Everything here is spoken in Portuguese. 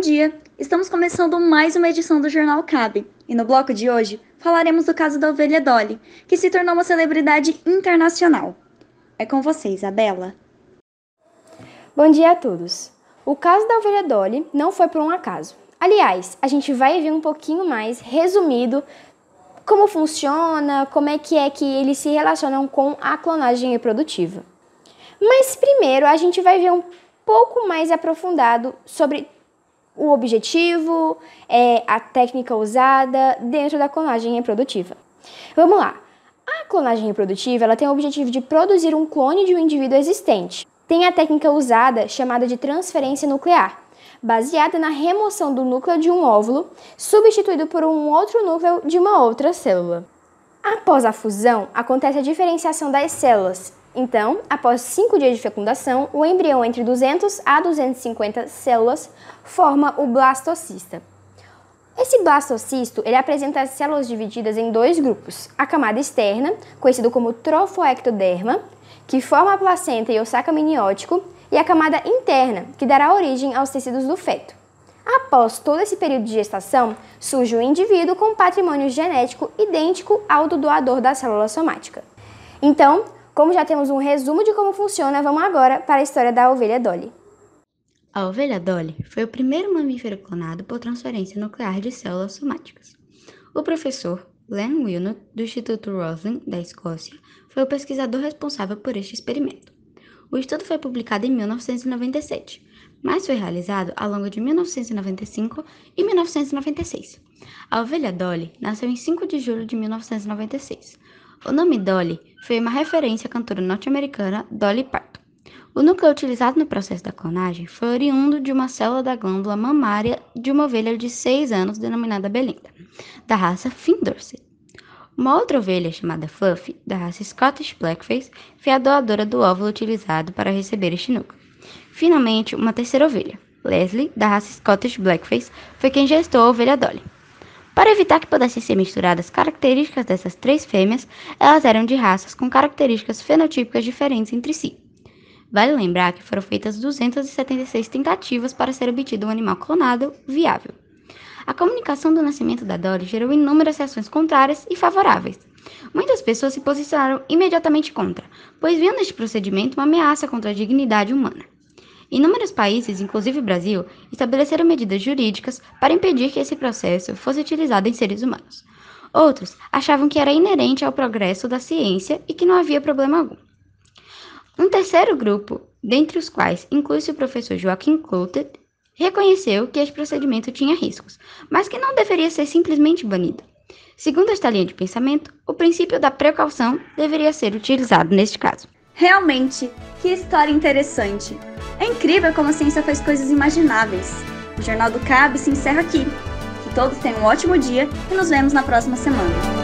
Bom dia! Estamos começando mais uma edição do Jornal CAB e no bloco de hoje falaremos do caso da ovelha Dolly, que se tornou uma celebridade internacional. É com você, Isabela. Bom dia a todos! O caso da ovelha Dolly não foi por um acaso. Aliás, a gente vai ver um pouquinho mais resumido como funciona, como é que eles se relacionam com a clonagem reprodutiva. Mas primeiro a gente vai ver um pouco mais aprofundado sobre o objetivo, a técnica usada dentro da clonagem reprodutiva. Vamos lá! A clonagem reprodutiva ela tem o objetivo de produzir um clone de um indivíduo existente. Tem a técnica usada chamada de transferência nuclear, baseada na remoção do núcleo de um óvulo, substituído por um outro núcleo de uma outra célula. Após a fusão, acontece a diferenciação das células. Então, após 5 dias de fecundação, o embrião entre 200 a 250 células forma o blastocista. Esse blastocisto ele apresenta as células divididas em dois grupos. A camada externa, conhecido como trofoectoderma, que forma a placenta e o saco amniótico, e a camada interna, que dará origem aos tecidos do feto. Após todo esse período de gestação, surge um indivíduo com patrimônio genético idêntico ao do doador da célula somática. Então, como já temos um resumo de como funciona, vamos agora para a história da ovelha Dolly. A ovelha Dolly foi o primeiro mamífero clonado por transferência nuclear de células somáticas. O professor Len Wilnut, do Instituto Roslin, da Escócia, foi o pesquisador responsável por este experimento. O estudo foi publicado em 1997, mas foi realizado ao longo de 1995 e 1996. A ovelha Dolly nasceu em 5 de julho de 1996. O nome Dolly foi uma referência à cantora norte-americana Dolly Parton. O núcleo utilizado no processo da clonagem foi oriundo de uma célula da glândula mamária de uma ovelha de 6 anos denominada Belinda, da raça Finn Dorset. Uma outra ovelha chamada Fluffy, da raça Scottish Blackface, foi a doadora do óvulo utilizado para receber este núcleo. Finalmente, uma terceira ovelha, Leslie, da raça Scottish Blackface, foi quem gestou a ovelha Dolly. Para evitar que pudessem ser misturadas características dessas 3 fêmeas, elas eram de raças com características fenotípicas diferentes entre si. Vale lembrar que foram feitas 276 tentativas para ser obtido um animal clonado viável. A comunicação do nascimento da Dolly gerou inúmeras reações contrárias e favoráveis. Muitas pessoas se posicionaram imediatamente contra, pois viam neste procedimento uma ameaça contra a dignidade humana. Inúmeros países, inclusive o Brasil, estabeleceram medidas jurídicas para impedir que esse processo fosse utilizado em seres humanos. Outros achavam que era inerente ao progresso da ciência e que não havia problema algum. Um terceiro grupo, dentre os quais inclui-se o professor Joachim Clotet, reconheceu que este procedimento tinha riscos, mas que não deveria ser simplesmente banido. Segundo esta linha de pensamento, o princípio da precaução deveria ser utilizado neste caso. Realmente, que história interessante! É incrível como a ciência faz coisas imagináveis. O Jornal do CAB se encerra aqui. Que todos tenham um ótimo dia e nos vemos na próxima semana.